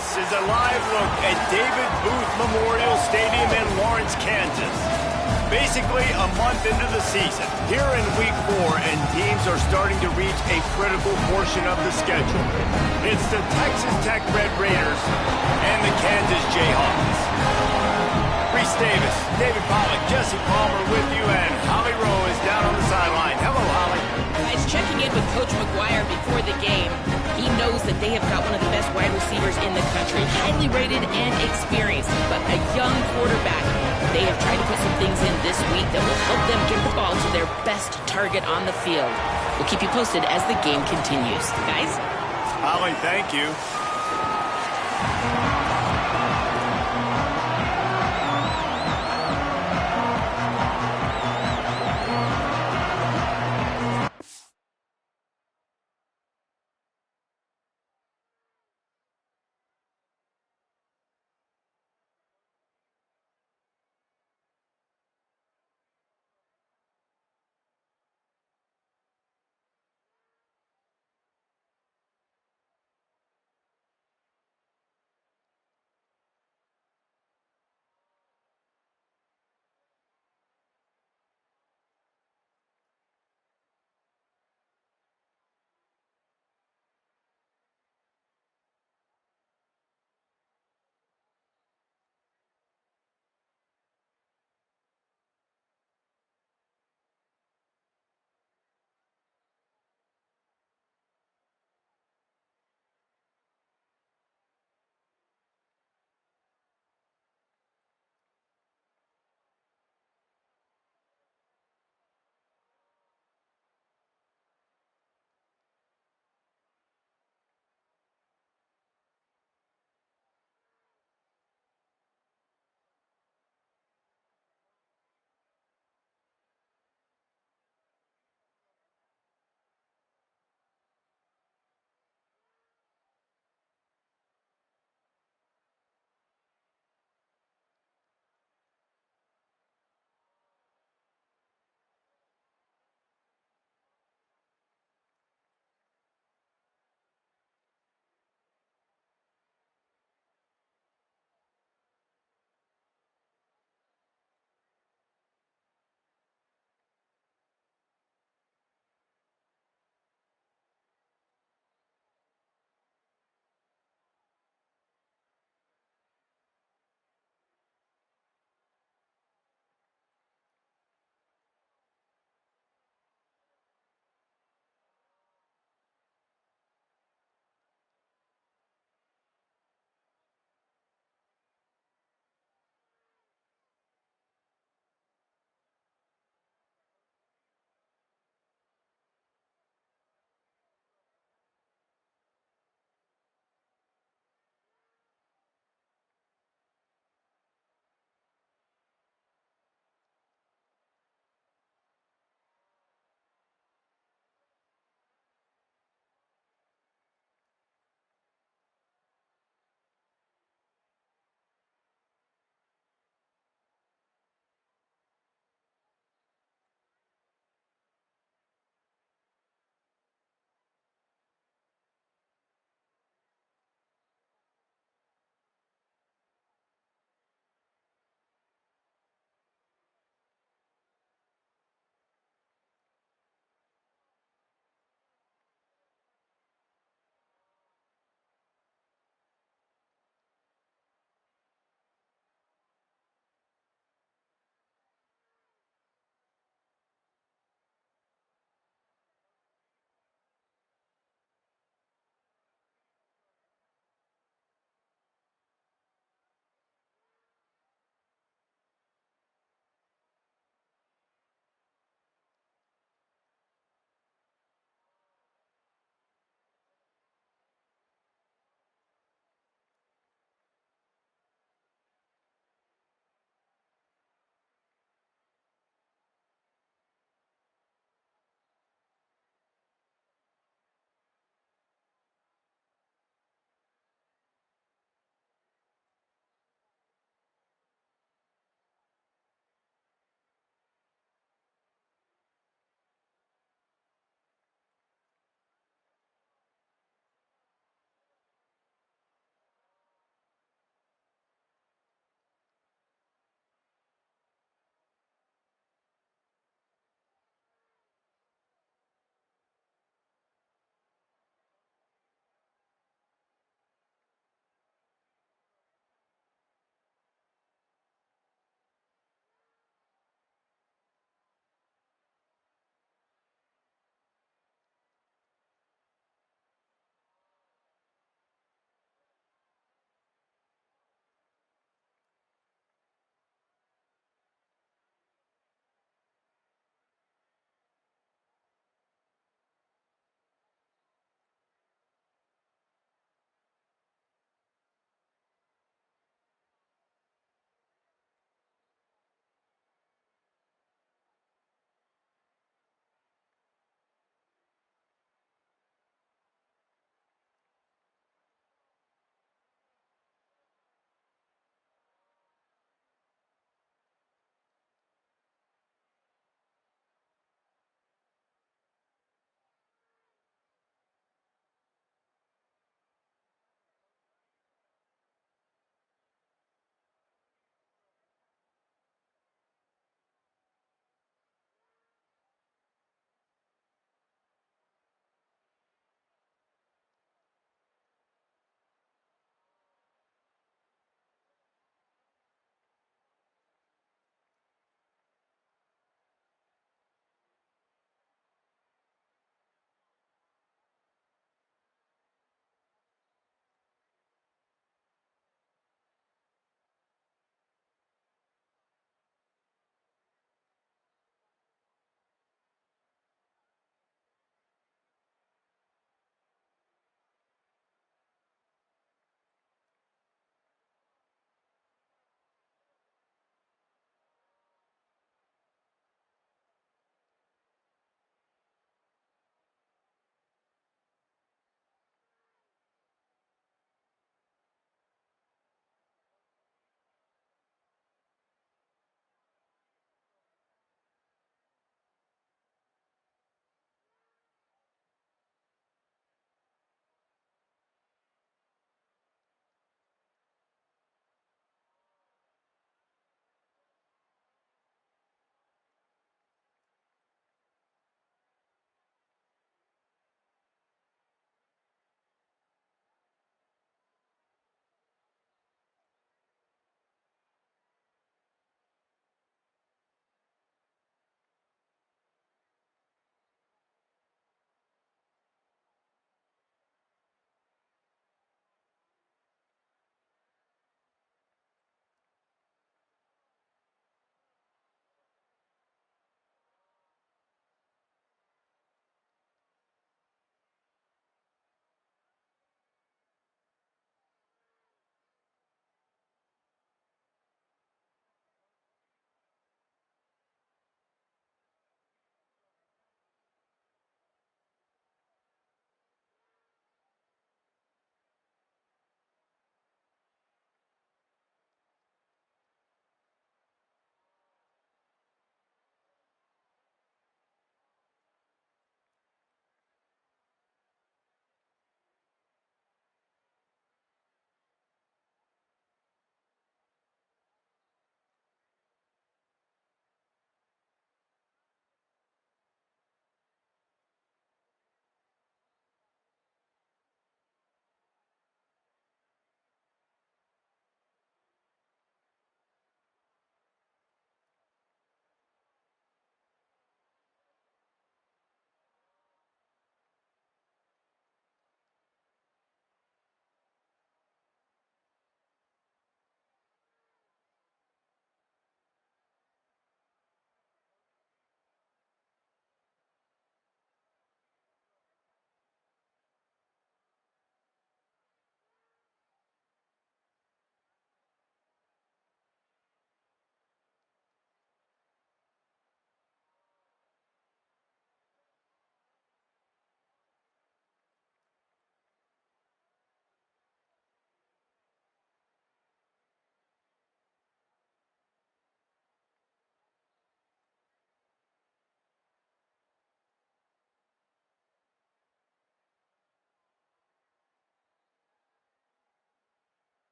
This is a live look at David Booth Memorial Stadium in Lawrence, Kansas. Basically a month into the season, here in week 4, and teams are starting to reach a critical portion of the schedule. It's the Texas Tech Red Raiders and the Kansas Jayhawks. Reese Davis, David Pollack, Jesse Palmer with you, and Holly Rowe is down on the sideline. Hello, Holly. Guys, checking in with Coach McGuire before the game. He knows that they have got one of the best wide receivers in the country, highly rated and experienced, but a young quarterback. They have tried to put some things in this week that will help them get the ball to their best target on the field. We'll keep you posted as the game continues. Guys? Holly, thank you.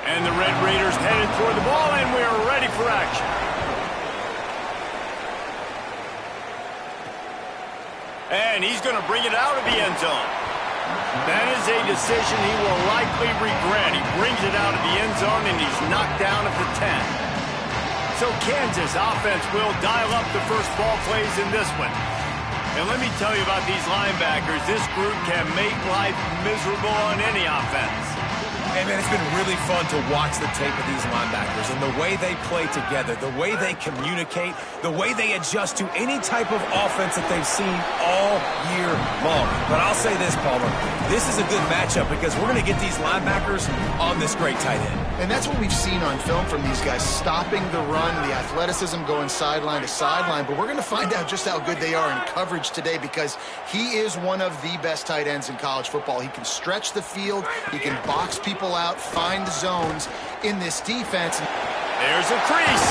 And the Red Raiders headed toward the ball, and we're ready for action. And he's going to bring it out of the end zone. That is a decision he will likely regret. He brings it out of the end zone, and he's knocked down at the 10. So Kansas offense will dial up the first ball plays in this one. And let me tell you about these linebackers. This group can make life miserable on any offense. Hey, man, it's been really fun to watch the tape of these linebackers and the way they play together, the way they communicate, the way they adjust to any type of offense that they've seen all year long. But I'll say this, Palmer, this is a good matchup because we're going to get these linebackers on this great tight end. And that's what we've seen on film from these guys, stopping the run, the athleticism going sideline to sideline. But we're going to find out just how good they are in coverage today because he is one of the best tight ends in college football. He can stretch the field. He can box people out, find zones in this defense. There's a crease.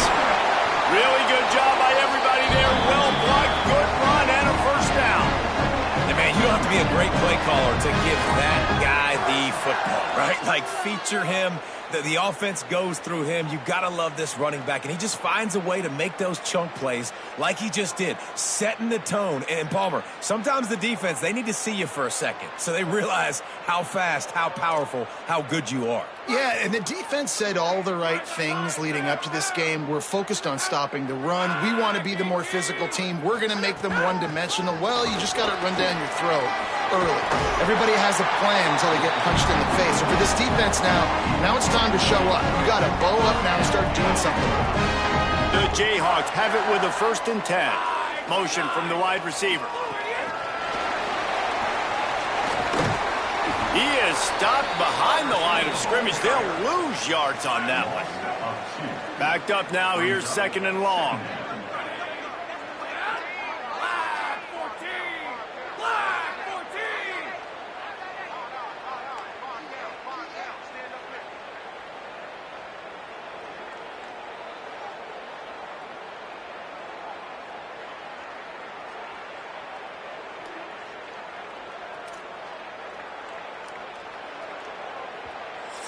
Really good job by everybody there. Well blocked, good run, and a first down. And man, you don't have to be a great play caller to give that guy the football, right? Like, feature him. The offense goes through him. You got to love this running back. And he just finds a way to make those chunk plays like he just did, setting the tone. And Palmer, sometimes the defense, they need to see you for a second so they realize how fast, how powerful, how good you are. Yeah, and the defense said all the right things leading up to this game. We're focused on stopping the run. We want to be the more physical team. We're going to make them one-dimensional. Well, you just got to run down your throat early. Everybody has a plan until they get punched in the face. So for this defense now it's time to show up. You got to bow up now and start doing something. The Jayhawks have it with a 1st and 10. Motion from the wide receiver. He is stopped behind the line of scrimmage. They'll lose yards on that one. Backed up now. Here's 2nd and long.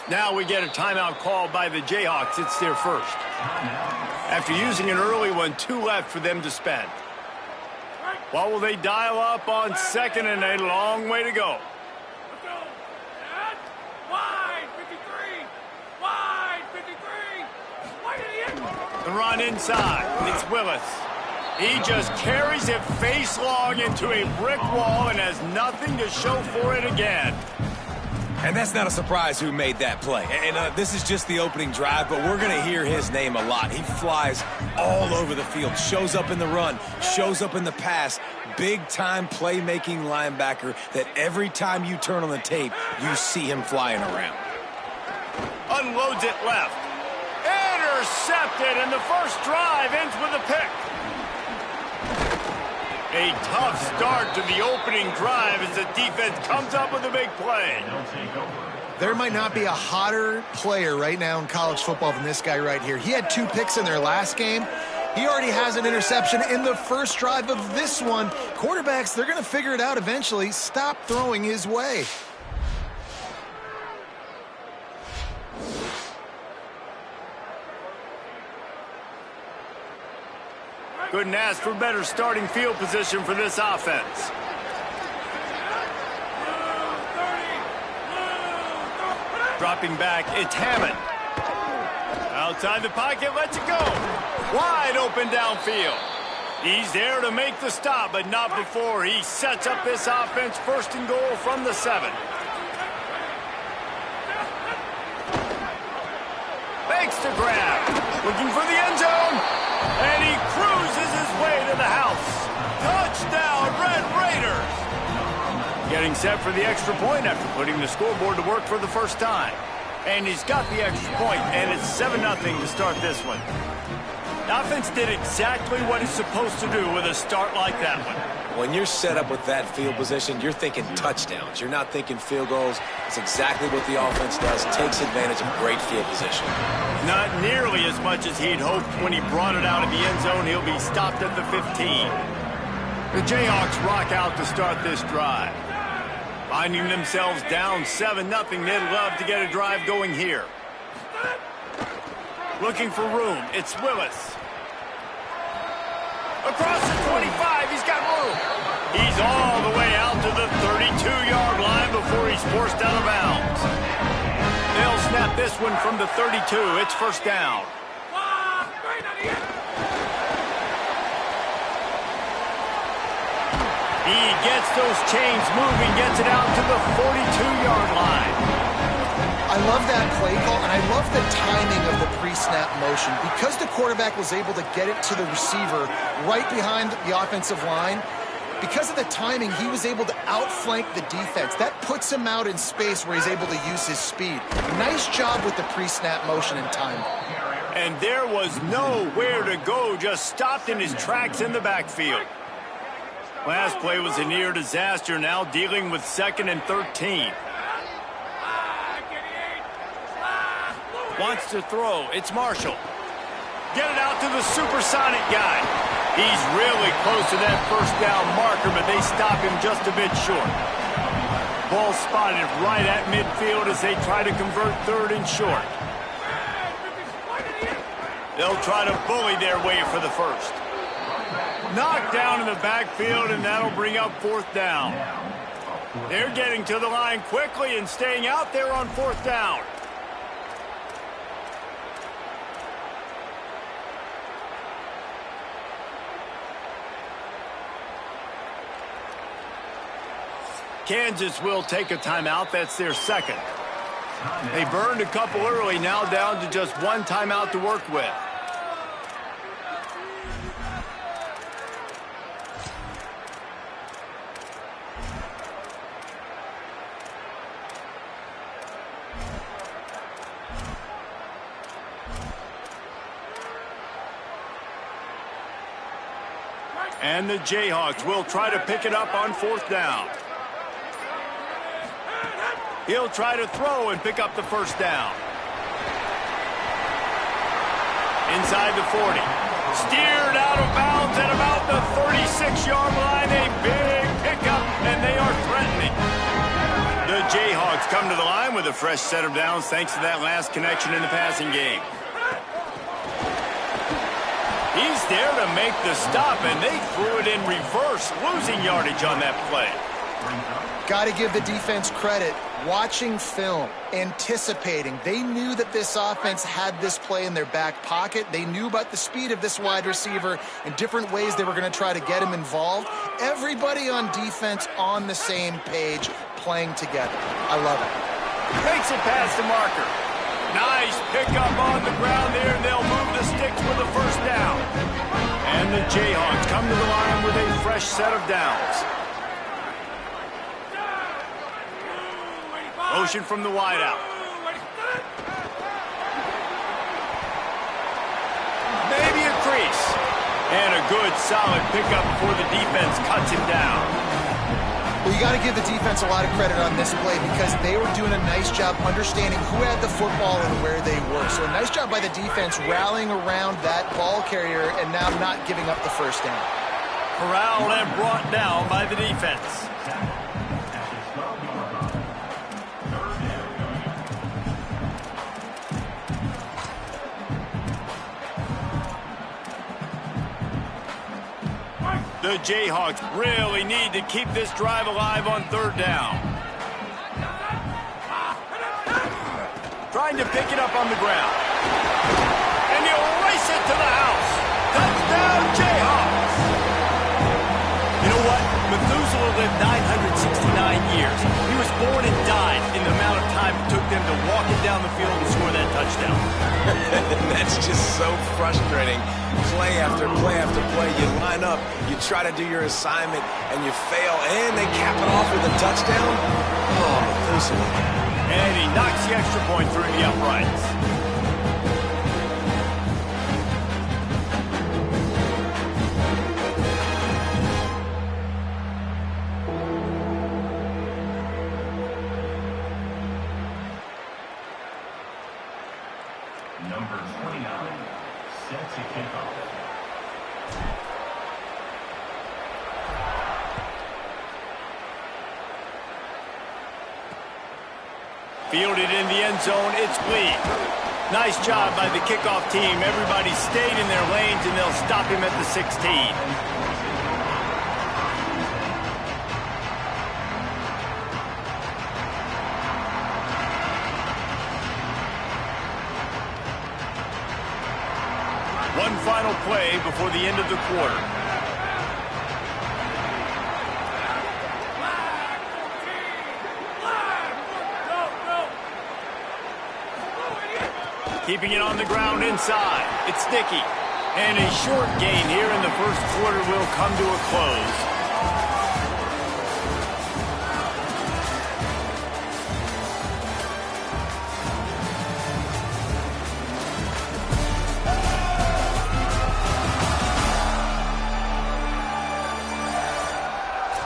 Now we get a timeout called by the Jayhawks. It's their first. After using an early one, 2 left for them to spend. What will they dial up on 2nd and a long way to go? Wide 53! Wide 53! Wide to the end! The run inside. It's Willis. He just carries it face long into a brick wall and has nothing to show for it again. And that's not a surprise who made that play. And this is just the opening drive, but we're going to hear his name a lot. He flies all over the field, shows up in the run, shows up in the pass. Big-time playmaking linebacker that every time you turn on the tape, you see him flying around. Unloads it left. Intercepted, and the first drive ends with a pick. A tough start to the opening drive as the defense comes up with a big play. There might not be a hotter player right now in college football than this guy right here. He had 2 picks in their last game. He already has an interception in the first drive of this one. Quarterbacks, they're going to figure it out eventually. Stop throwing his way. Couldn't ask for better starting field position for this offense. Dropping back, it's Hammond. Outside the pocket, lets it go. Wide open downfield. He's there to make the stop, but not before he sets up this offense 1st and goal from the 7. Makes the grab. Looking for the end zone. And he cruises his way to the house. Touchdown, Red Raiders. Getting set for the extra point after putting the scoreboard to work for the first time. And he's got the extra point, and it's 7-0 to start this one. The offense did exactly what it's supposed to do with a start like that one. When you're set up with that field position, you're thinking touchdowns. You're not thinking field goals. It's exactly what the offense does. Takes advantage of great field position. Not nearly as much as he'd hoped when he brought it out of the end zone. He'll be stopped at the 15. The Jayhawks rock out to start this drive. Finding themselves down 7-0, they'd love to get a drive going here. Looking for room. It's Willis. Across the 25, he's got room. He's all the way out to the 32-yard line before he's forced out of bounds. They'll snap this one from the 32. It's first down. He gets those chains moving, gets it out to the 42-yard line. I love that play call, and I love the timing of the pre-snap motion. Because the quarterback was able to get it to the receiver right behind the offensive line, because of the timing, he was able to outflank the defense. That puts him out in space where he's able to use his speed. Nice job with the pre-snap motion and timing. And there was nowhere to go, just stopped in his tracks in the backfield. Last play was a near disaster, now dealing with 2nd and 13. Wants to throw. It's Marshall. Get it out to the supersonic guy. He's really close to that first down marker, but they stop him just a bit short. Ball spotted right at midfield as they try to convert 3rd and short. They'll try to bully their way for the first. Knocked down in the backfield, and that'll bring up 4th down. They're getting to the line quickly and staying out there on 4th down. Kansas will take a timeout. That's their 2nd. They burned a couple early, now down to just 1 timeout to work with. And the Jayhawks will try to pick it up on 4th down. He'll try to throw and pick up the first down. Inside the 40. Steered out of bounds at about the 36-yard line. A big pickup, and they are threatening. The Jayhawks come to the line with a fresh set of downs thanks to that last connection in the passing game. He's there to make the stop, and they threw it in reverse, losing yardage on that play. Got to give the defense credit. Watching film, anticipating. They knew that this offense had this play in their back pocket. They knew about the speed of this wide receiver and different ways they were going to try to get him involved. Everybody on defense on the same page, playing together. I love it. Makes it past the marker. Nice pickup on the ground there, and they'll move the sticks with the first down. And the Jayhawks come to the line with a fresh set of downs. Motion from the wideout. Maybe a crease. And a good, solid pickup before the defense cuts him down. Well, you got to give the defense a lot of credit on this play because they were doing a nice job understanding who had the football and where they were. So a nice job by the defense rallying around that ball carrier and now not giving up the first down. Corralled and brought down by the defense. The Jayhawks really need to keep this drive alive on 3rd down. Trying to pick it up on the ground. And he'll race it to the house. Touchdown, Jayhawks! You know what? Methuselah lived 969 years. He was born and died in the amount of time it took them to walk it down the field and score that touchdown. That's just so frustrating. Play after play after play. You line up, you try to do your assignment, and you fail, and they cap it off with a touchdown? Oh, Methuselah. And he knocks the extra point through the uprights. Number 29, set to kick off. Fielded in the end zone, it's Lee. Nice job by the kickoff team. Everybody stayed in their lanes, and they'll stop him at the 16. One final play before the end of the quarter. Keeping it on the ground inside. It's Dickey. And a short gain here in the first quarter will come to a close.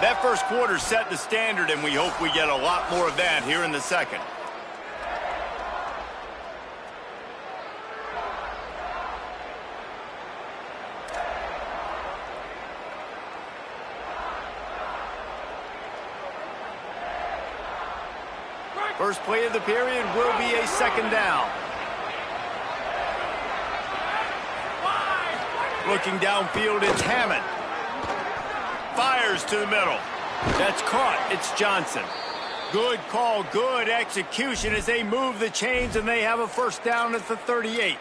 That first quarter set the standard, and we hope we get a lot more of that here in the second. First play of the period will be a second down. Looking downfield, it's Hammond. Fires to the middle. That's caught. It's Johnson. Good call, good execution as they move the chains, and they have a first down at the 38.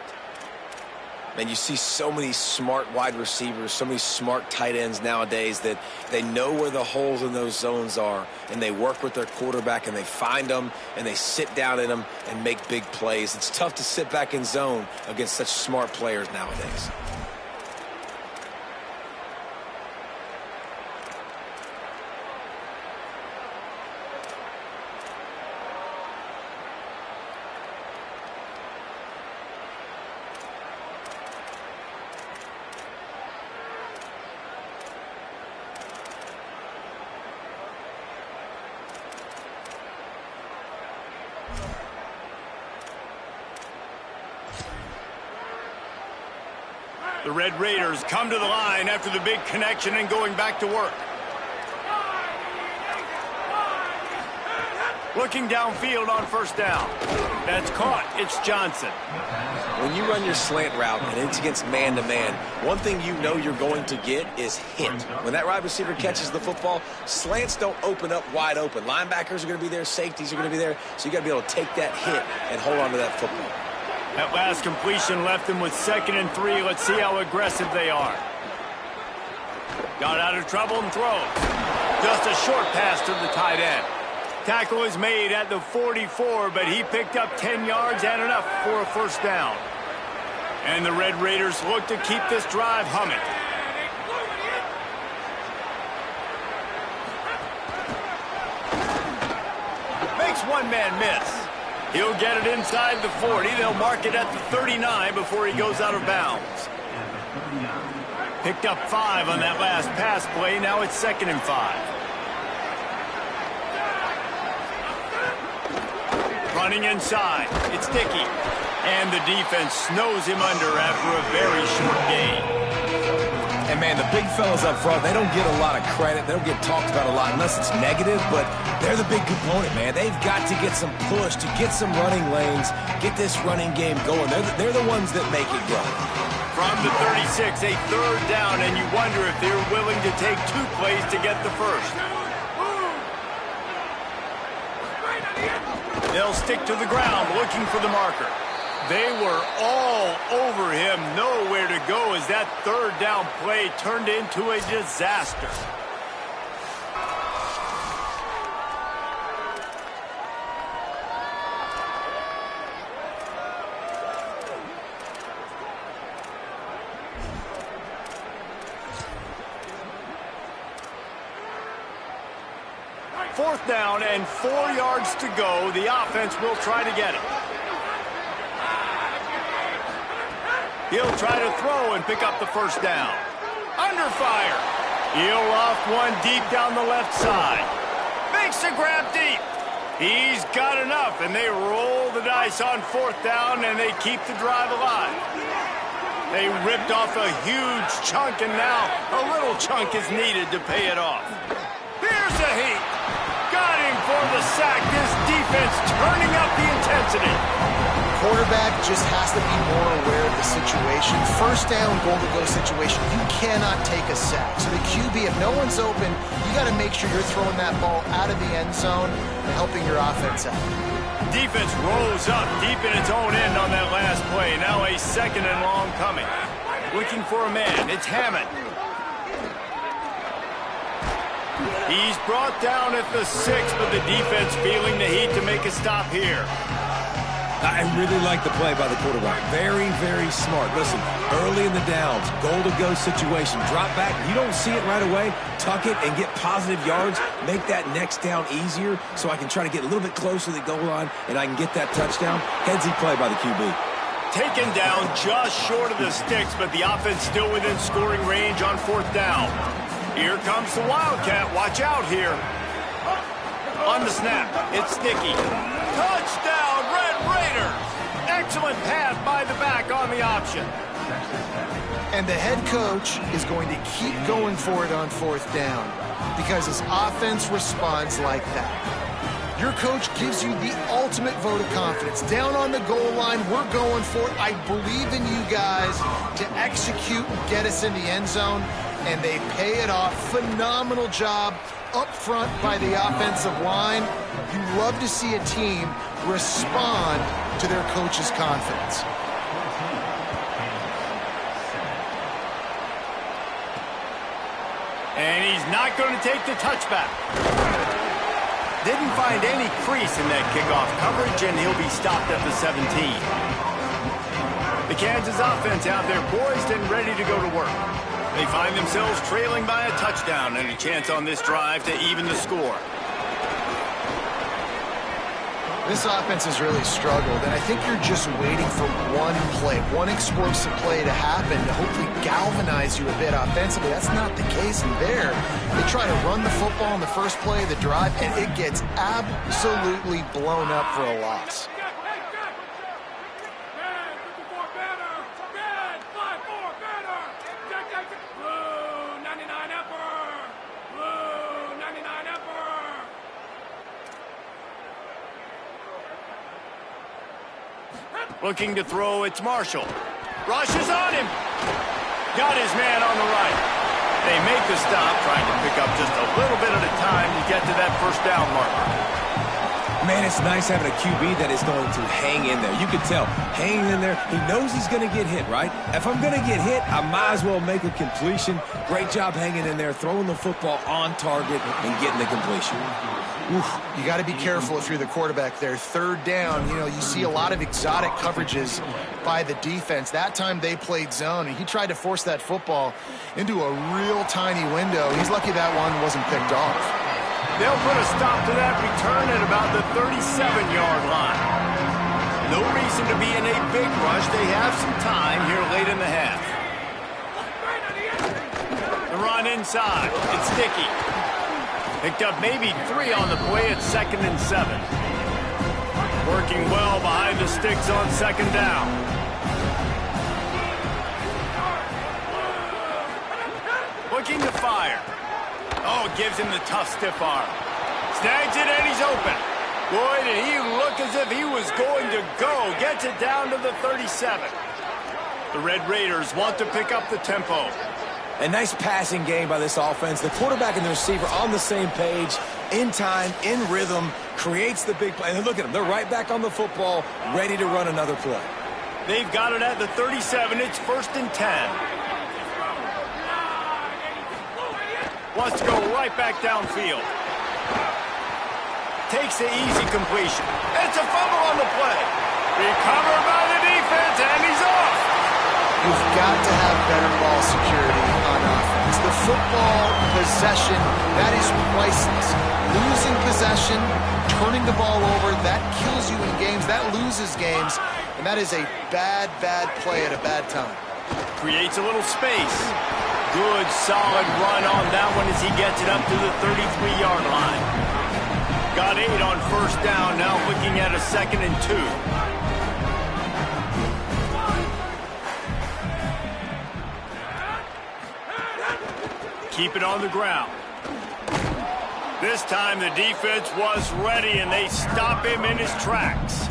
And you see so many smart wide receivers, so many smart tight ends nowadays that they know where the holes in those zones are, and they work with their quarterback, and they find them, and they sit down in them and make big plays. It's tough to sit back in zone against such smart players nowadays. The Red Raiders come to the line after the big connection and going back to work. Looking downfield on first down. That's caught. It's Johnson. When you run your slant route and it's against man-to-man, one thing you know you're going to get is hit. When that wide receiver catches the football, slants don't open up wide open. Linebackers are going to be there. Safeties are going to be there. So you got to be able to take that hit and hold on to that football. That last completion left them with 2nd and 3. Let's see how aggressive they are. Got out of trouble and throws. Just a short pass to the tight end. Tackle is made at the 44, but he picked up 10 yards and enough for a first down. And the Red Raiders look to keep this drive humming. Makes one man miss. He'll get it inside the 40. They'll mark it at the 39 before he goes out of bounds. Picked up 5 on that last pass play. Now it's 2nd and 5. Running inside. It's Dickey. And the defense snows him under after a very short gain. And, man, the big fellas up front, they don't get a lot of credit. They don't get talked about a lot unless it's negative, but they're the big component, man. They've got to get some push, to get some running lanes, get this running game going. They're the ones that make it go. From the 36, a third down, and you wonder if they're willing to take 2 plays to get the first. They'll stick to the ground looking for the marker. They were all over him, nowhere to go as that third down play turned into a disaster. Fourth down and 4 yards to go. The offense will try to get it. He'll try to throw and pick up the first down. Under fire. He'll loft one deep down the left side. Makes the grab deep. He's got enough, and they roll the dice on 4th down, and they keep the drive alive. They ripped off a huge chunk, and now a little chunk is needed to pay it off. Here's the heat. Got him for the sack. This defense turning up the intensity. quarterback just has to be more aware of the situation. First down, goal-to-go situation, you cannot take a sack. So the QB, if no one's open, you got to make sure you're throwing that ball out of the end zone and helping your offense out. Defense rolls up deep in its own end on that last play. Now a second and long coming. Looking for a man. It's Hammond. He's brought down at the 6, but the defense feeling the heat to make a stop here. I really like the play by the quarterback. Very, very smart. Listen, early in the downs, goal-to-go situation, drop back. You don't see it right away. Tuck it and get positive yards. Make that next down easier so I can try to get a little bit closer to the goal line and I can get that touchdown. Headsy play by the QB. Taken down just short of the sticks, but the offense still within scoring range on 4th down. Here comes the Wildcat. Watch out here. On the snap, it's Sticky. Touchdown, Red Raiders! Excellent pass by the back on the option. And the head coach is going to keep going for it on 4th down because his offense responds like that. Your coach gives you the ultimate vote of confidence. Down on the goal line, we're going for it. I believe in you guys to execute and get us in the end zone, and they pay it off. Phenomenal job up front by the offensive line. You love to see a team respond to their coach's confidence. And he's not going to take the touchback. Didn't find any crease in that kickoff coverage, and he'll be stopped at the 17. The Kansas offense out there poised and ready to go to work. They find themselves trailing by a touchdown and a chance on this drive to even the score. This offense has really struggled, and I think you're just waiting for one play, one explosive play to happen to hopefully galvanize you a bit offensively. That's not the case in there. They try to run the football in the first play of the drive, and it gets absolutely blown up for a loss. Looking to throw, it's Marshall. Rushes on him. Got his man on the right. They make the stop, trying to pick up just a little bit at a time to get to that first down marker. Man, it's nice having a QB that is going to hang in there. You can tell, hanging in there, he knows he's going to get hit, right? If I'm going to get hit, I might as well make a completion. Great job hanging in there, throwing the football on target and getting the completion. Oof, you got to be careful if you're the quarterback there. 3rd down, you see a lot of exotic coverages by the defense. That time they played zone, and he tried to force that football into a real tiny window. He's lucky that one wasn't picked off. They'll put a stop to that return at about the 37-yard line. No reason to be in a big rush. They have some time here late in the half. The run inside. It's Sticky. Picked up maybe 3 on the play at 2nd and 7. Working well behind the sticks on 2nd down. Looking to fire. Oh, gives him the tough stiff arm. Snags it and he's open. Boy, did he look as if he was going to go. Gets it down to the 37. The Red Raiders want to pick up the tempo. A nice passing game by this offense. The quarterback and the receiver on the same page, in time, in rhythm, creates the big play. And look at them. They're right back on the football, ready to run another play. They've got it at the 37. It's 1st and 10. Wants to go right back downfield. Takes the easy completion. It's a fumble on the play. Recovered by the defense, and he's off. You've got to have better ball security on offense. The football possession, that is priceless. Losing possession, turning the ball over, that kills you in games, that loses games, and that is a bad, bad play at a bad time. Creates a little space. Good, solid run on that one as he gets it up to the 33-yard line. Got 8 on 1st down, now looking at a 2nd and 2. Keep it on the ground. This time the defense was ready, and they stop him in his tracks.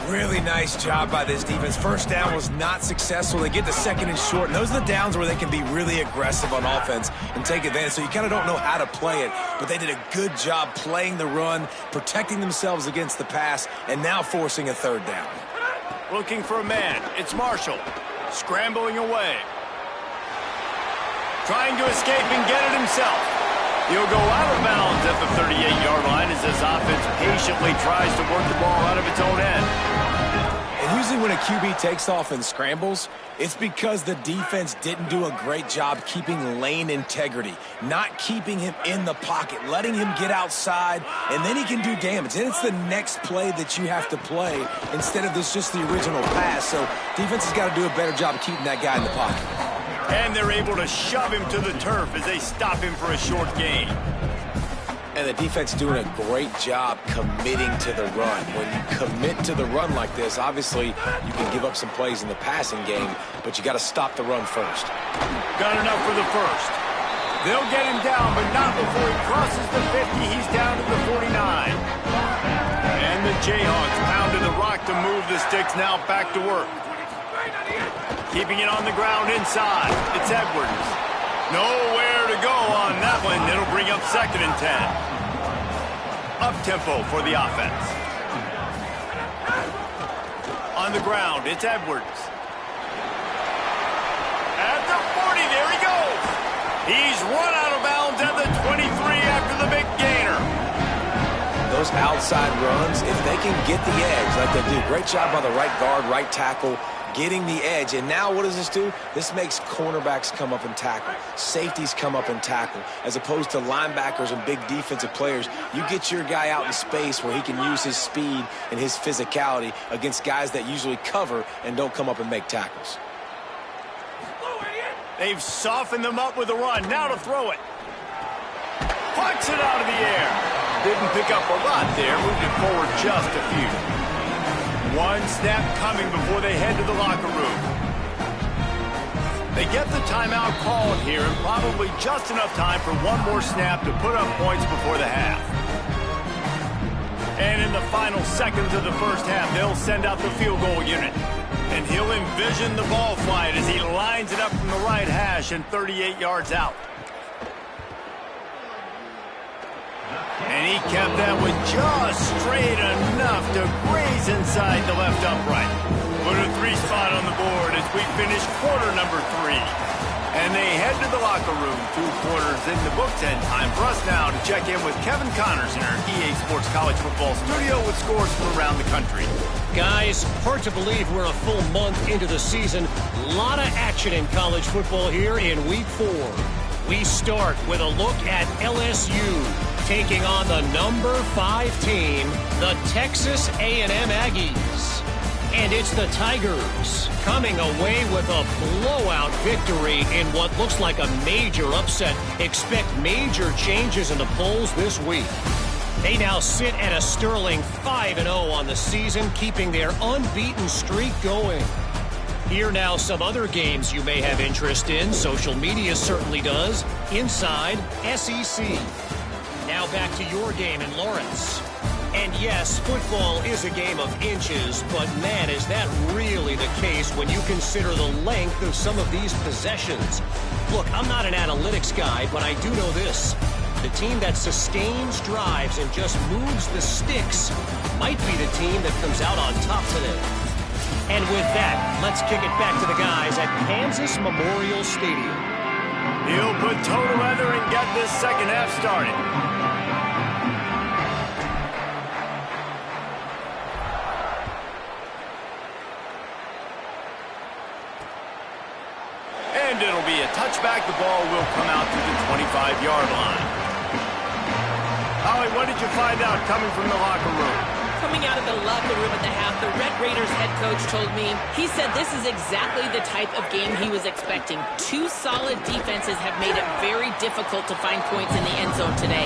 Really nice job by this defense. First down was not successful. They get the second and short, and those are the downs where they can be really aggressive on offense and take advantage. So you kind of don't know how to play it, but they did a good job playing the run, protecting themselves against the pass, and now forcing a third down. Looking for a man. It's Marshall. Scrambling away. Trying to escape and get it himself. He'll go out of bounds at the 38-yard line as this offense patiently tries to work the ball out of its own end. And usually when a QB takes off and scrambles, it's because the defense didn't do a great job keeping lane integrity, not keeping him in the pocket, letting him get outside, and then he can do damage. And it's the next play that you have to play instead of just the original pass. So defense has got to do a better job of keeping that guy in the pocket. And they're able to shove him to the turf as they stop him for a short gain. And the defense doing a great job committing to the run. When you commit to the run like this, obviously you can give up some plays in the passing game, but you got to stop the run first. Got enough for the first. They'll get him down, but not before he crosses the 50. He's down to the 49. And the Jayhawks pounded the rock to move the sticks, now back to work. Keeping it on the ground inside. It's Edwards. Nowhere to go on that one. It'll bring up 2nd and 10. Up-tempo for the offense. On the ground, it's Edwards. At the 40, there he goes. He's run out of bounds at the 23 after the big gainer. Those outside runs, if they can get the edge like they do, great job by the right guard, right tackle, getting the edge. And now what does this do? This makes cornerbacks come up and tackle. Safeties come up and tackle. As opposed to linebackers and big defensive players, you get your guy out in space where he can use his speed and his physicality against guys that usually cover and don't come up and make tackles. They've softened them up with a run. Now to throw it. Pucks it out of the air. Didn't pick up a lot there. Moved it forward just a few. One snap coming before they head to the locker room. They get the timeout called here, and probably just enough time for one more snap to put up points before the half. And in the final seconds of the first half, they'll send out the field goal unit. And he'll envision the ball flight as he lines it up from the right hash and 38 yards out. And he kept that one just straight enough to graze inside the left upright. Put a 3 spot on the board as we finish quarter number 3. And they head to the locker room. 2 quarters in the books, and time for us now to check in with Kevin Connors in our EA Sports College Football studio with scores from around the country. Guys, hard to believe we're a full month into the season. A lot of action in college football here in Week 4. We start with a look at LSU taking on the number 5 team, the Texas A&M Aggies. And it's the Tigers coming away with a blowout victory in what looks like a major upset. Expect major changes in the polls this week. They now sit at a sterling 5-0 on the season, keeping their unbeaten streak going. Here now some other games you may have interest in. Social media certainly does. Inside SEC. Now back to your game in Lawrence. And yes, football is a game of inches, but man, is that really the case when you consider the length of some of these possessions. Look, I'm not an analytics guy, but I do know this. The team that sustains drives and just moves the sticks might be the team that comes out on top today. And with that, let's kick it back to the guys at Kansas Memorial Stadium. He'll put toe to leather and get this second half started. And it'll be a touchback. The ball will come out to the 25-yard line. Holly, what did you find out coming from the locker room? Coming out of the locker room at the half, the Red Raiders head coach told me, he said this is exactly the type of game he was expecting. 2 solid defenses have made it very difficult to find points in the end zone today.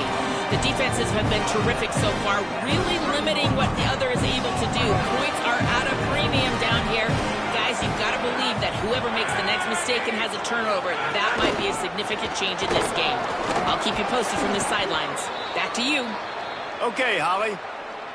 The defenses have been terrific so far, really limiting what the other is able to do. Points are at a premium down here. Guys, you've got to believe that whoever makes the next mistake and has a turnover, that might be a significant change in this game. I'll keep you posted from the sidelines. Back to you. Okay, Holly.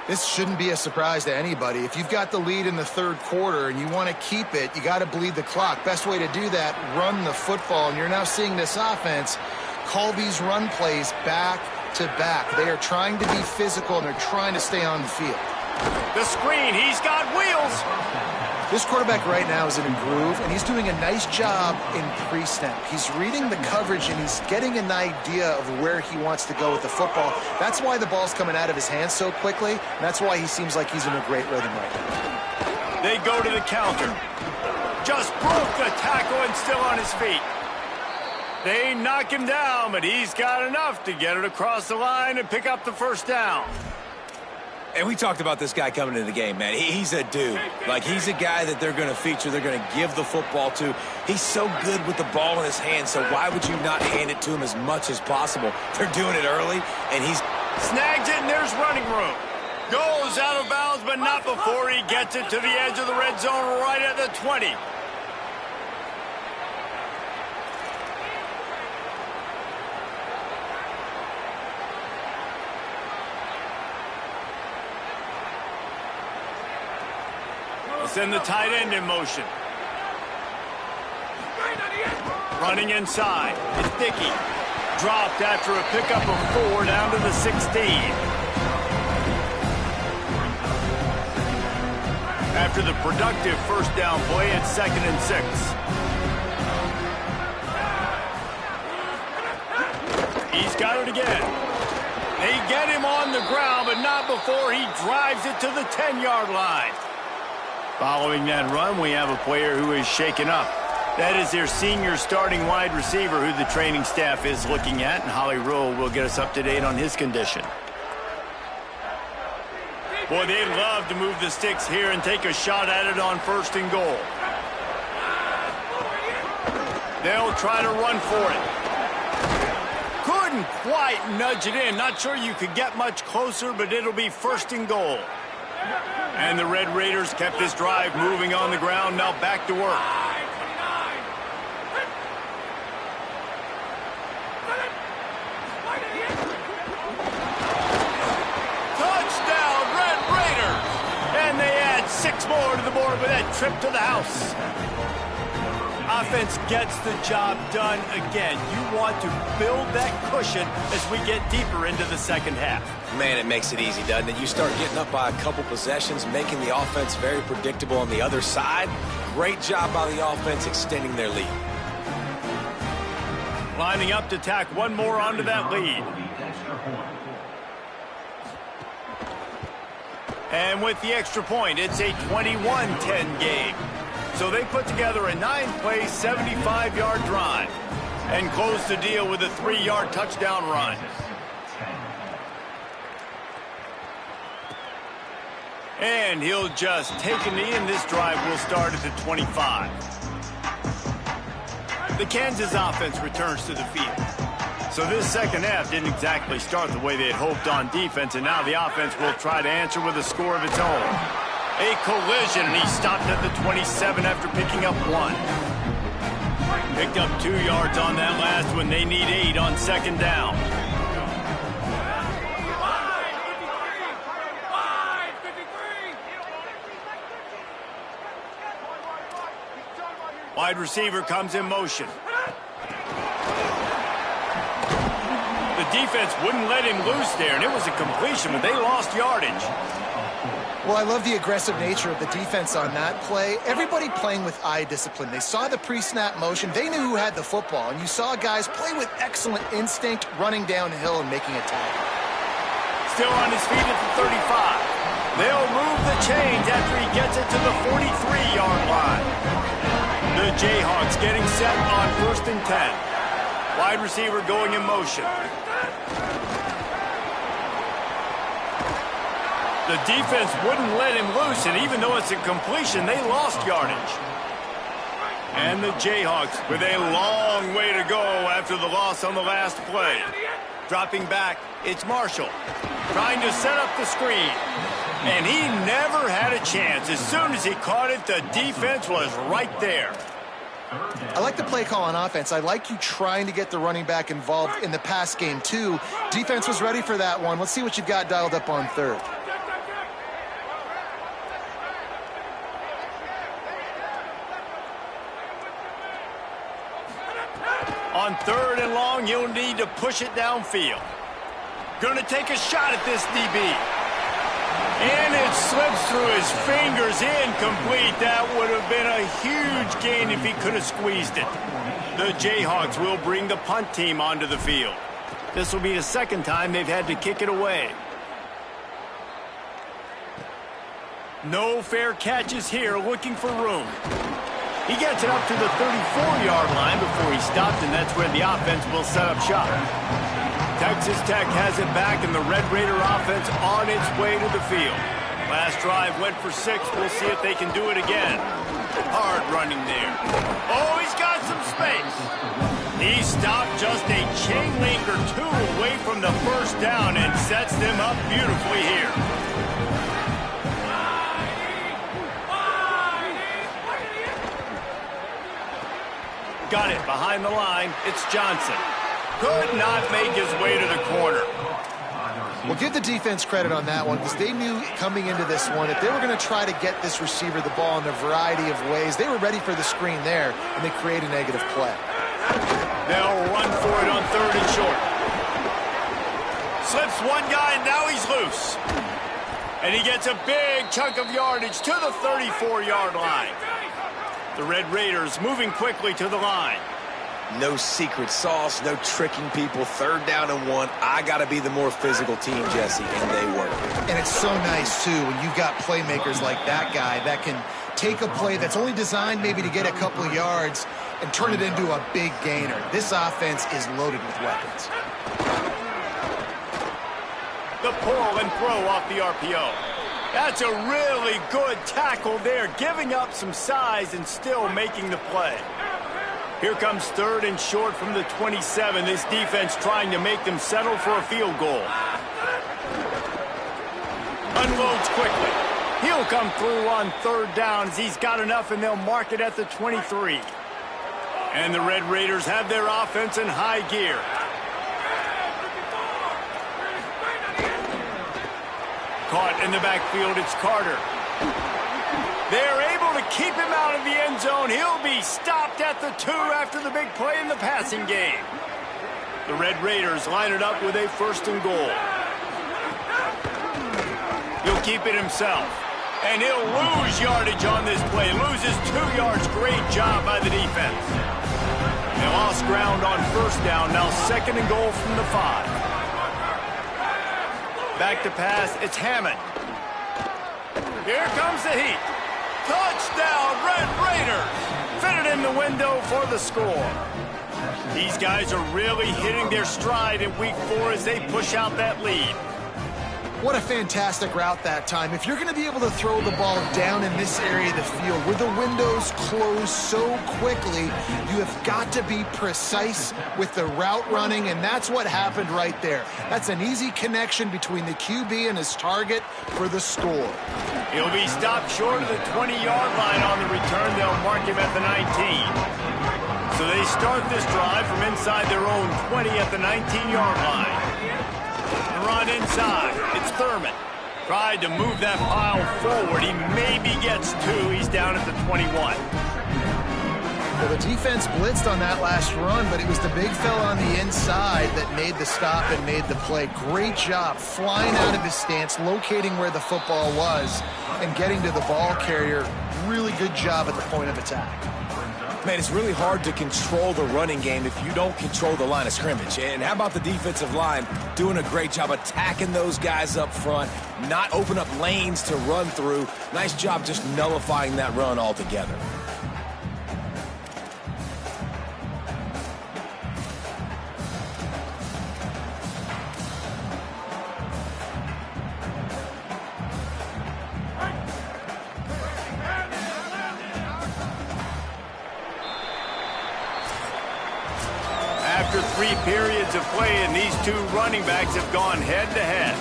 This shouldn't be a surprise to anybody. If you've got the lead in the third quarter and you want to keep it, you got to bleed the clock. Best way to do that, run the football. And you're now seeing this offense call these run plays back to back. They are trying to be physical, and they're trying to stay on the field. The screen, he's got wheels. This quarterback right now is in a groove, and he's doing a nice job in pre-snap. He's reading the coverage, and he's getting an idea of where he wants to go with the football. That's why the ball's coming out of his hands so quickly, and that's why he seems like he's in a great rhythm right now. They go to the counter. Just broke the tackle and still on his feet. They knock him down, but he's got enough to get it across the line and pick up the first down. And we talked about this guy coming into the game, man. He's a dude. Like, he's a guy that they're going to feature, they're going to give the football to. He's so good with the ball in his hand, so why would you not hand it to him as much as possible? They're doing it early, and he's... Snags it, and there's running room. Goes out of bounds, but not before he gets it to the edge of the red zone right at the 20. Send the tight end in motion. Running inside. It's Dickey. Dropped after a pickup of 4 down to the 16. After the productive first down play, it's 2nd and 6. He's got it again. They get him on the ground, but not before he drives it to the 10-yard line. Following that run, we have a player who is shaken up. That is their senior starting wide receiver who the training staff is looking at, and Holly Rule will get us up to date on his condition. Boy, they'd love to move the sticks here and take a shot at it on 1st and goal. They'll try to run for it. Couldn't quite nudge it in. Not sure you could get much closer, but it'll be 1st and goal. And the Red Raiders kept this drive moving on the ground. Now back to work. Touchdown, Red Raiders! And they add 6 more to the board with that trip to the house. Offense gets the job done again. You want to build that cushion as we get deeper into the second half. Man, it makes it easy, doesn't it? You start getting up by a couple possessions, making the offense very predictable on the other side. Great job by the offense extending their lead. Lining up to tack one more onto that lead. And with the extra point, it's a 21-10 game. So they put together a 9-play, 75-yard drive and close the deal with a 3-yard touchdown run. And he'll just take a knee, and this drive will start at the 25. The Kansas offense returns to the field. So this second half didn't exactly start the way they had hoped on defense, and now the offense will try to answer with a score of its own. A collision, and he stopped at the 27 after picking up 1. Picked up 2 yards on that last one. They need 8 on 2nd down. Wide receiver comes in motion. The defense wouldn't let him loose there, and it was a completion, but they lost yardage. Well, I love the aggressive nature of the defense on that play. Everybody playing with eye discipline. They saw the pre-snap motion. They knew who had the football, and you saw guys play with excellent instinct, running downhill and making a tackle. Still on his feet at the 35. They'll move the chains after he gets it to the 43-yard line. The Jayhawks getting set on 1st and 10. Wide receiver going in motion. The defense wouldn't let him loose, and even though it's a completion, they lost yardage. And the Jayhawks with a long way to go after the loss on the last play. Dropping back, it's Marshall trying to set up the screen. And he never had a chance. As soon as he caught it, the defense was right there. I like the play call on offense. I like you trying to get the running back involved in the pass game, too. Defense was ready for that one. Let's see what you've got dialed up on 3rd. On 3rd and long, you'll need to push it downfield. Going to take a shot at this DB. And it slips through his fingers, incomplete. That would have been a huge gain if he could have squeezed it. The Jayhawks will bring the punt team onto the field. This will be the second time they've had to kick it away. No fair catches here, looking for room. He gets it up to the 34-yard line before he stopped, and that's where the offense will set up shop. Texas Tech has it back, and the Red Raider offense on its way to the field. Last drive went for 6. We'll see if they can do it again. Hard running there. Oh, he's got some space. He stopped just a chain link or 2 away from the first down and sets them up beautifully here. Got it behind the line. It's Johnson. Could not make his way to the corner. Well, give the defense credit on that one because they knew coming into this one if they were going to try to get this receiver the ball in a variety of ways, they were ready for the screen there, and they create a negative play. They'll run for it on 3rd and short. Slips one guy, and now he's loose. And he gets a big chunk of yardage to the 34-yard line. The Red Raiders moving quickly to the line. No secret sauce, no tricking people. 3rd down and 1. I got to be the more physical team, Jesse, and they were. And it's so nice, too, when you've got playmakers like that guy that can take a play that's only designed maybe to get a couple of yards and turn it into a big gainer. This offense is loaded with weapons. The pull and throw off the RPO. That's a really good tackle there, giving up some size and still making the play. Here comes 3rd and short from the 27. This defense trying to make them settle for a field goal. Unloads quickly. He'll come through on 3rd down as he's got enough, and they'll mark it at the 23. And the Red Raiders have their offense in high gear. Caught in the backfield, it's Carter. They're able to keep him out of the end zone. He'll be stopped at the 2 after the big play in the passing game. The Red Raiders line it up with a 1st and goal. He'll keep it himself. And he'll lose yardage on this play. Loses 2 yards. Great job by the defense. They lost ground on 1st down. Now 2nd and goal from the 5. Back to pass, it's Hammond. Here comes the heat. Touchdown, Red Raiders! Fitted in the window for the score. These guys are really hitting their stride in week 4 as they push out that lead. What a fantastic route that time. If you're going to be able to throw the ball down in this area of the field where the windows close so quickly, you have got to be precise with the route running, and that's what happened right there. That's an easy connection between the QB and his target for the score. He'll be stopped short of the 20-yard line on the return. They'll mark him at the 19. So they start this drive from inside their own 20 at the 19-yard line. Run inside. It's Thurman. Tried to move that pile forward. He maybe gets 2. He's down at the 21. Well, the defense blitzed on that last run, but it was the big fella on the inside that made the stop and made the play. Great job flying out of his stance, locating where the football was, and getting to the ball carrier. Really good job at the point of attack. Man, it's really hard to control the running game if you don't control the line of scrimmage. And how about the defensive line doing a great job attacking those guys up front, not open up lanes to run through. Nice job just nullifying that run altogether. After 3 periods of play, and these 2 running backs have gone head-to-head.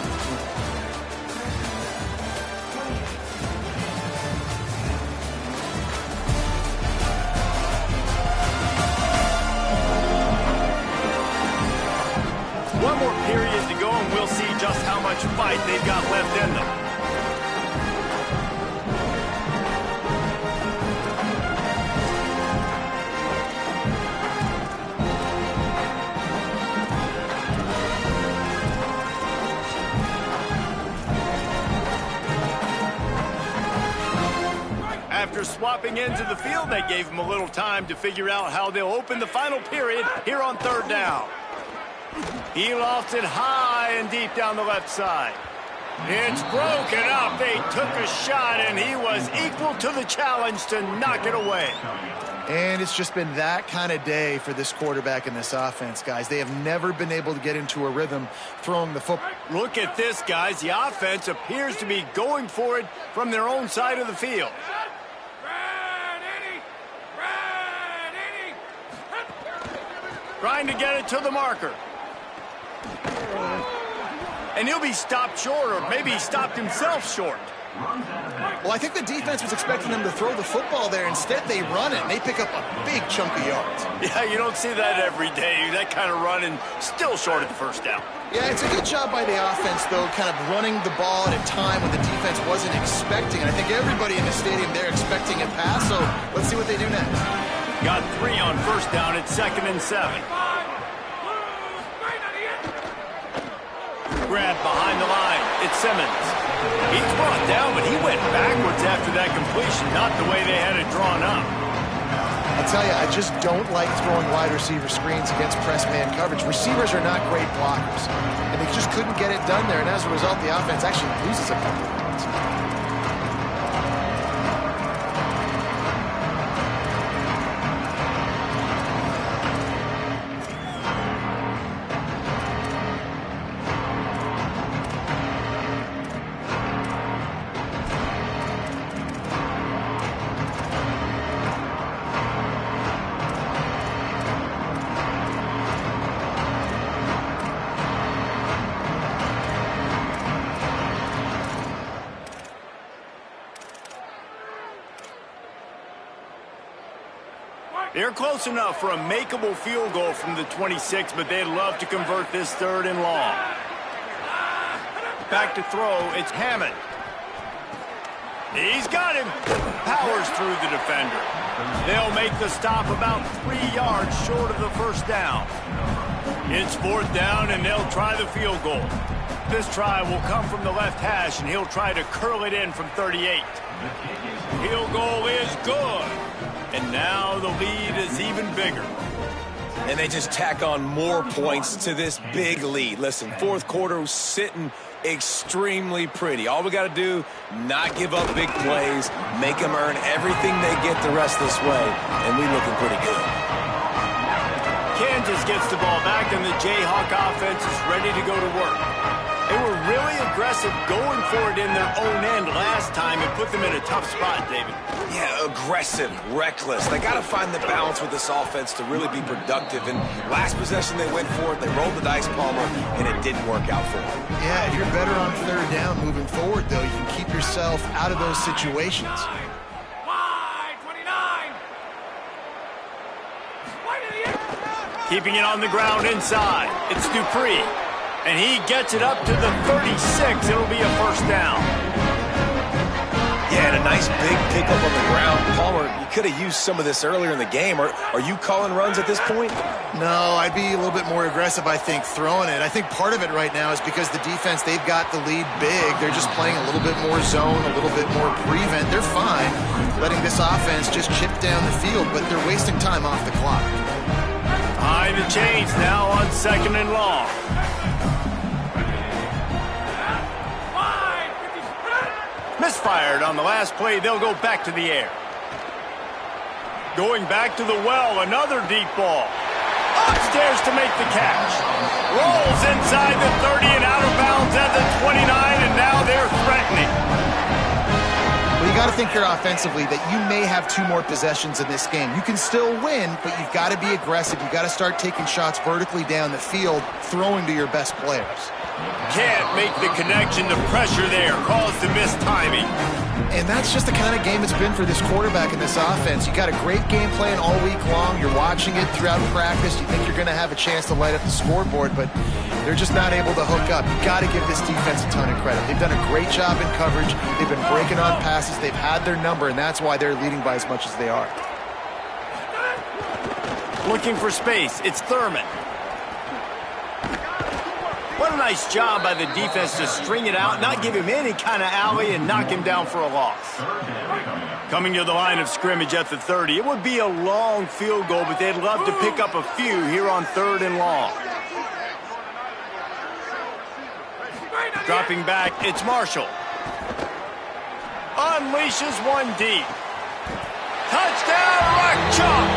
One more period to go, and we'll see just how much fight they've got left in them. swapping ends of the field. They gave him a little time to figure out how they'll open the final period here on third down. He lofts it high and deep down the left side. It's broken up. They took a shot, and he was equal to the challenge to knock it away. And it's just been that kind of day for this quarterback and this offense, guys. They have never been able to get into a rhythm throwing the football. Look at this, guys. The offense appears to be going for it from their own side of the field. Trying to get it to the marker. And he'll be stopped short, or maybe he stopped himself short. Well, I think the defense was expecting them to throw the football there. Instead, they run it, and they pick up a big chunk of yards. Yeah, you don't see that every day, that kind of run, and still short of the first down. Yeah, it's a good job by the offense, though, kind of running the ball at a time when the defense wasn't expecting. And I think everybody in the stadium, they're expecting a pass, so let's see what they do next. Got 3 on first down at 2nd and 7. Grab behind the line. It's Simmons. He's brought down, but he went backwards after that completion, not the way they had it drawn up. I'll tell you, I just don't like throwing wide receiver screens against press man coverage. Receivers are not great blockers, and they just couldn't get it done there, and as a result, the offense actually loses a couple of points. They're close enough for a makeable field goal from the 26, but they'd love to convert this 3rd and long. Back to throw, it's Hammond. He's got him. Powers through the defender. They'll make the stop about 3 yards short of the first down. It's 4th down, and they'll try the field goal. This try will come from the left hash, and he'll try to curl it in from 38. Field goal is good. And now the lead is even bigger. And they just tack on more points to this big lead. Listen, 4th quarter was sitting extremely pretty. All we got to do, not give up big plays, make them earn everything they get the rest this way, and we looking pretty good. Kansas gets the ball back, and the Jayhawk offense is ready to go to work. They were really aggressive going for it in their own end last time and put them in a tough spot, David. Yeah, aggressive, reckless. They got to find the balance with this offense to really be productive. And last possession they went for it, they rolled the dice, Palmer, and it didn't work out for them. Yeah, if you're better on 3rd down moving forward, though, you can keep yourself out of those situations. Wide, 29. Wide to the end. Keeping it on the ground inside. It's Dupree. And he gets it up to the 36. It'll be a first down. Yeah, and a nice big pickup on the ground. Palmer, you could have used some of this earlier in the game. Are you calling runs at this point? No, I'd be a little bit more aggressive, I think, throwing it. I think part of it right now is because the defense, they've got the lead big. They're just playing a little bit more zone, a little bit more prevent. They're fine letting this offense just chip down the field, but they're wasting time off the clock. High the chains now on 2nd and long. Misfired on the last play. They'll go back to the air. Going back to the well, another deep ball. Upstairs to make the catch. Rolls inside the 30 and out of bounds at the 29, and now they're threatening. Well, you got to think here offensively that you may have 2 more possessions in this game. You can still win, but you've got to be aggressive. You've got to start taking shots vertically down the field, throwing to your best players. Can't make the connection. The pressure there caused the missed timing. And that's just the kind of game it's been for this quarterback and this offense. You got a great game plan all week long. You're watching it throughout practice. You think you're going to have a chance to light up the scoreboard, but they're just not able to hook up. You got to give this defense a ton of credit. They've done a great job in coverage. They've been breaking on passes. They've had their number, and that's why they're leading by as much as they are. Looking for space. It's Thurman. What a nice job by the defense to string it out, not give him any kind of alley, and knock him down for a loss. Coming to the line of scrimmage at the 30. It would be a long field goal, but they'd love to pick up a few here on 3rd and long. Dropping back, it's Marshall. Unleashes one deep. Touchdown, Rock Chalk!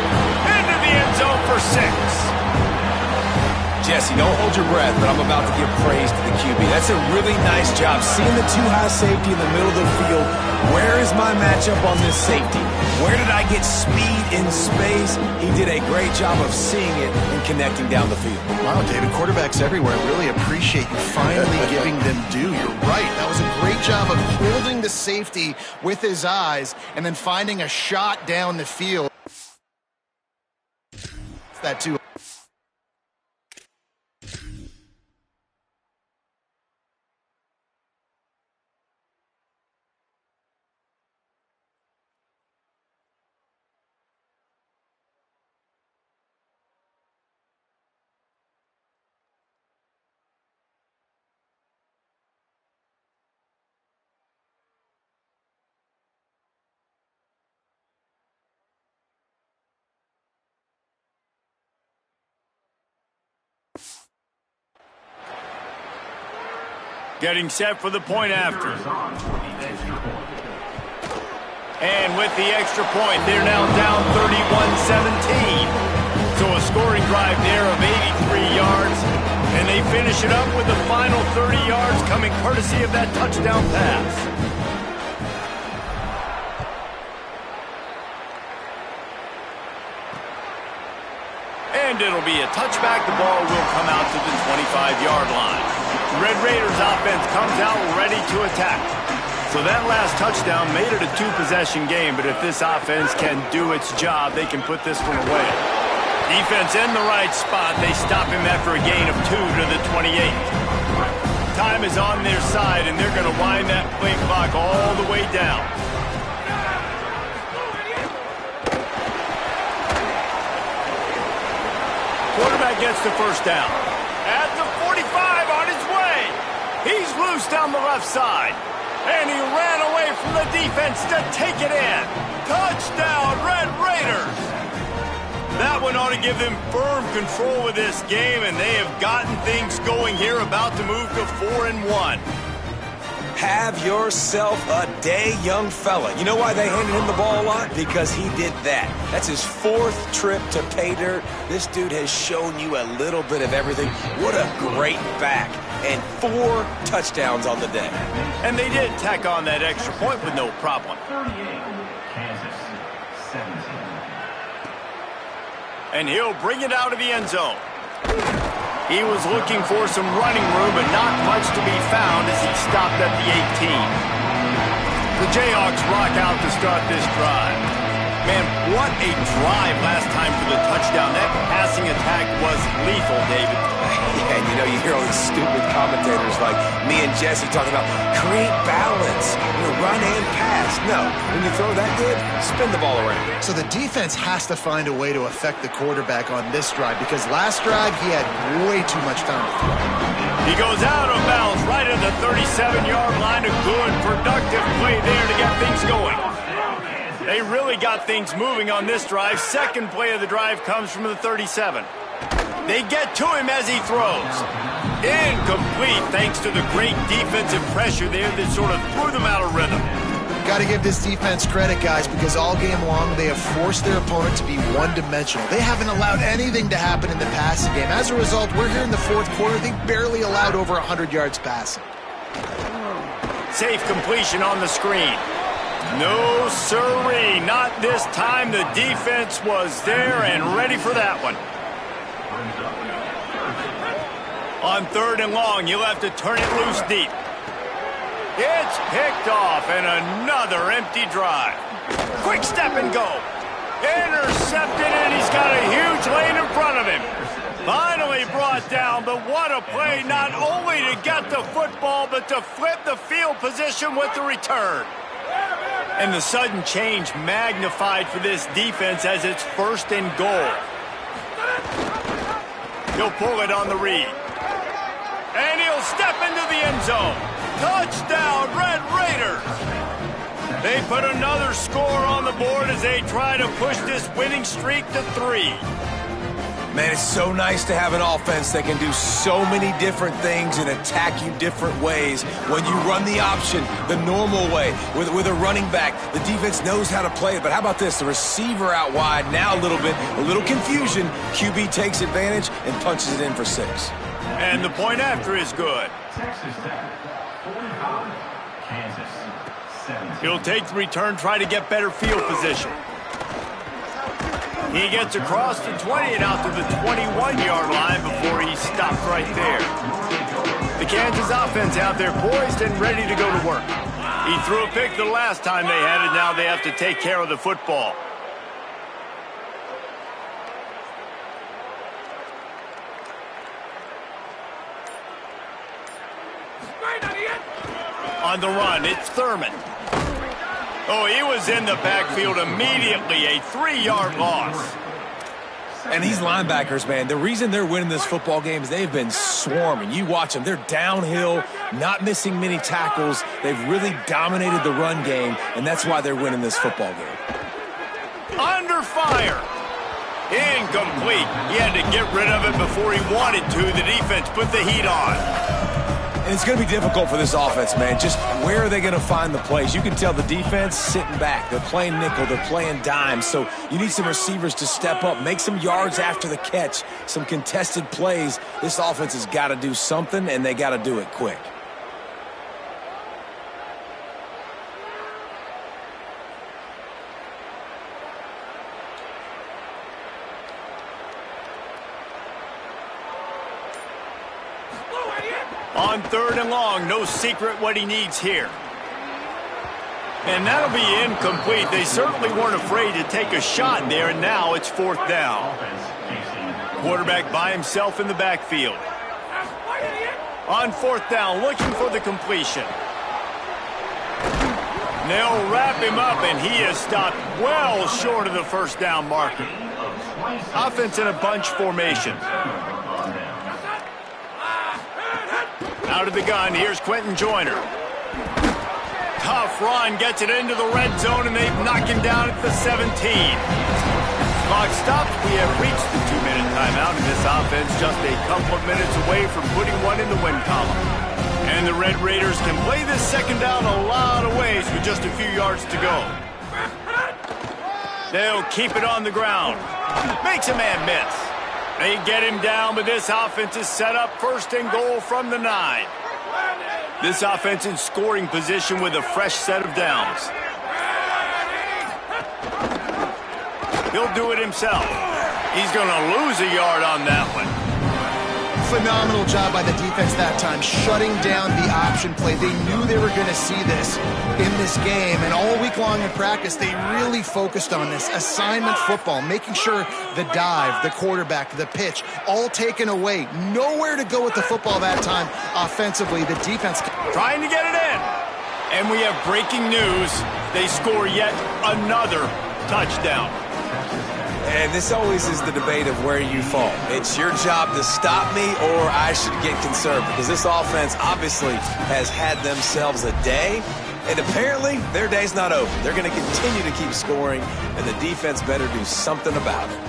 Into the end zone for 6. Jesse, don't hold your breath, but I'm about to give praise to the QB. That's a really nice job. Seeing the two high safety in the middle of the field. Where is my matchup on this safety? Where did I get speed in space? He did a great job of seeing it and connecting down the field. Wow, David, quarterbacks everywhere really appreciate you finally giving them due. You're right. That was a great job of holding the safety with his eyes and then finding a shot down the field. That too. Getting set for the point after. And with the extra point, they're now down 31-17. So a scoring drive there of 83 yards. And they finish it up with the final 30 yards coming courtesy of that touchdown pass. And it'll be a touchback. The ball will come out to the 25-yard line. Red Raiders offense comes out ready to attack. So that last touchdown made it a 2-possession game, but if this offense can do its job, they can put this one away. Defense in the right spot. They stop him after a gain of 2 to the 28. Time is on their side, and they're going to wind that play clock all the way down. Quarterback gets the first down. At the 45, on his way. He's loose down the left side. And he ran away from the defense to take it in. Touchdown, Red Raiders. That one ought to give them firm control of this game, and they have gotten things going here, about to move to 4-1. Have yourself a day, young fella. You know why they handed him the ball a lot? Because he did that. That's his 4th trip to pay dirt. This dude has shown you a little bit of everything. What a great back. And 4 touchdowns on the day. And they did tack on that extra point with no problem. 38, Kansas, 17. And he'll bring it out of the end zone. He was looking for some running room, but not much to be found as he stopped at the 18. The Jayhawks rock out to start this drive. Man, what a drive last time for the touchdown. That passing attack was lethal, David. Yeah, and you know, you hear all these stupid commentators like me and Jesse talking about create balance, run and pass. No, when you throw that good, spin the ball around. So the defense has to find a way to affect the quarterback on this drive, because last drive he had way too much time to throw. He goes out of bounds right at the 37-yard line. A good, productive play there to get things going. They really got things moving on this drive. Second play of the drive comes from the 37. They get to him as he throws. Incomplete, thanks to the great defensive pressure there that sort of threw them out of rhythm. Got to give this defense credit, guys, because all game long they have forced their opponent to be one-dimensional. They haven't allowed anything to happen in the passing game. As a result, we're here in the 4th quarter. They barely allowed over 100 yards passing. Safe completion on the screen. No sirree, not this time. The defense was there and ready for that one. On 3rd and long, you'll have to turn it loose deep. It's picked off, and another empty drive. Quick step and go. Intercepted, and he's got a huge lane in front of him. Finally brought down, but what a play, not only to get the football, but to flip the field position with the return. And the sudden change magnified for this defense as it's 1st and goal. He'll pull it on the read. And he'll step into the end zone. Touchdown, Red Raiders. They put another score on the board as they try to push this winning streak to 3. Man, it's so nice to have an offense that can do so many different things and attack you different ways. When you run the option the normal way with a running back, the defense knows how to play it. But how about this? The receiver out wide, now a little confusion. QB takes advantage and punches it in for 6. And the point after is good. Texas Tech, 45. Kansas, 17. He'll take the return, try to get better field position. He gets across the 20 and out to the 21-yard line before he stopped right there. The Kansas offense out there poised and ready to go to work. He threw a pick the last time they had it. Now they have to take care of the football. On the run, it's Thurman. Oh, he was in the backfield immediately, a 3-yard loss. And these linebackers, man, the reason they're winning this football game is they've been swarming. You watch them. They're downhill, not missing many tackles. They've really dominated the run game, and that's why they're winning this football game. Under fire. Incomplete. He had to get rid of it before he wanted to. The defense put the heat on. And it's going to be difficult for this offense, man. Just where are they going to find the plays? You can tell the defense sitting back. They're playing nickel. They're playing dime. So you need some receivers to step up, make some yards after the catch, some contested plays. This offense has got to do something, and they got to do it quick. On 3rd and long, no secret what he needs here. And that'll be incomplete. They certainly weren't afraid to take a shot there, and now it's 4th down. Quarterback by himself in the backfield. On 4th down, looking for the completion. They'll wrap him up, and he is stopped well short of the 1st down marker. Offense in a bunch formation. Out of the gun, here's Quentin Joyner. Tough run, gets it into the red zone, and they knock him down at the 17. Clock stopped. We have reached the 2-minute timeout, and this offense just a couple of minutes away from putting one in the win column. And the Red Raiders can play this 2nd down a lot of ways with just a few yards to go. They'll keep it on the ground. Makes a man miss. They get him down, but this offense is set up 1st and goal from the 9. This offense in scoring position with a fresh set of downs. He'll do it himself. He's going to lose a yard on that one. Phenomenal job by the defense that time, shutting down the option play. They knew they were going to see this in this game, and all week long in practice, they really focused on this assignment football, making sure the dive, the quarterback, the pitch, all taken away. Nowhere to go with the football that time offensively. The defense trying to get it in. And we have breaking news. They score yet another touchdown. And this always is the debate of where you fall. It's your job to stop me, or I should get concerned, because this offense obviously has had themselves a day, and apparently their day's not over. They're going to continue to keep scoring, and the defense better do something about it.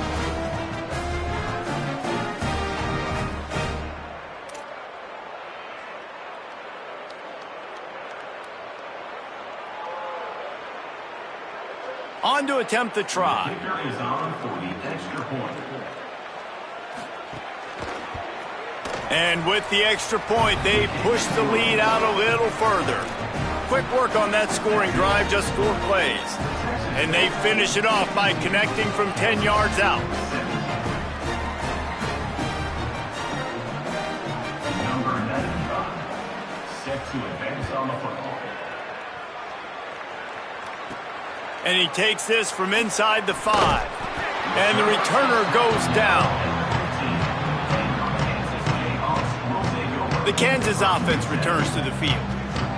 On to attempt the try. Kicker is on for the extra point. And with the extra point, they push the lead out a little further. Quick work on that scoring drive, just 4 plays. And they finish it off by connecting from 10 yards out. Number 95, set to advance on the football. And he takes this from inside the 5. And the returner goes down. The Kansas offense returns to the field.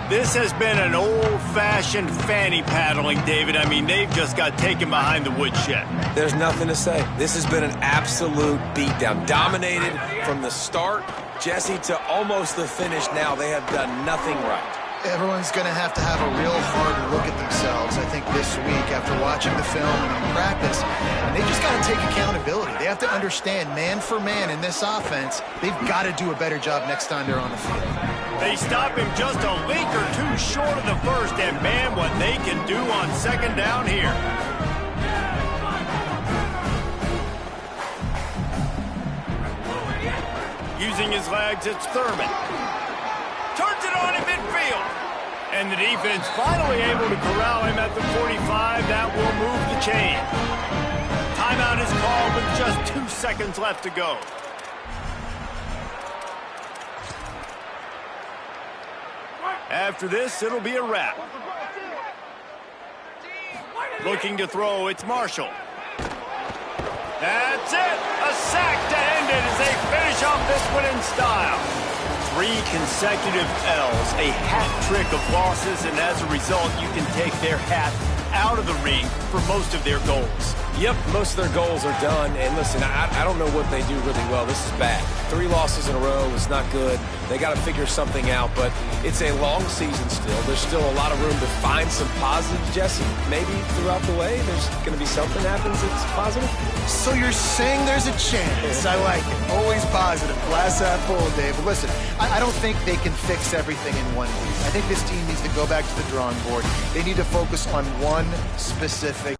This has been an old-fashioned fanny paddling, David. I mean, they've just got taken behind the woodshed. There's nothing to say. This has been an absolute beatdown. Dominated from the start, Jesse, to almost the finish now. They have done nothing right. Everyone's going to have a real hard look at themselves, I think, this week after watching the film and in practice. And they just got to take accountability. They have to understand, man for man in this offense, they've got to do a better job next time they're on the field. They stop him just a link or two short of the first, and man, what they can do on second down here. Using his legs, it's Thurman. Turns it on in midfield. And the defense finally able to corral him at the 45. That will move the chain. Timeout is called with just 2 seconds left to go. After this, it'll be a wrap. Looking to throw, it's Marshall. That's it! A sack to end it as they finish off this one in style. 3 consecutive L's, a hat trick of losses, and as a result, you can take their hat out of the ring for most of their goals. Yep, most of their goals are done. And listen, I don't know what they do really well. This is bad. 3 losses in a row is not good. They got to figure something out, but it's a long season still. There's still a lot of room to find some positives, Jesse. Maybe throughout the way, there's going to be something happens that's positive. So you're saying there's a chance. I like it. Always positive. Glass half full, Dave. But listen, I don't think they can fix everything in one week. I think this team needs to go back to the drawing board. They need to focus on one specific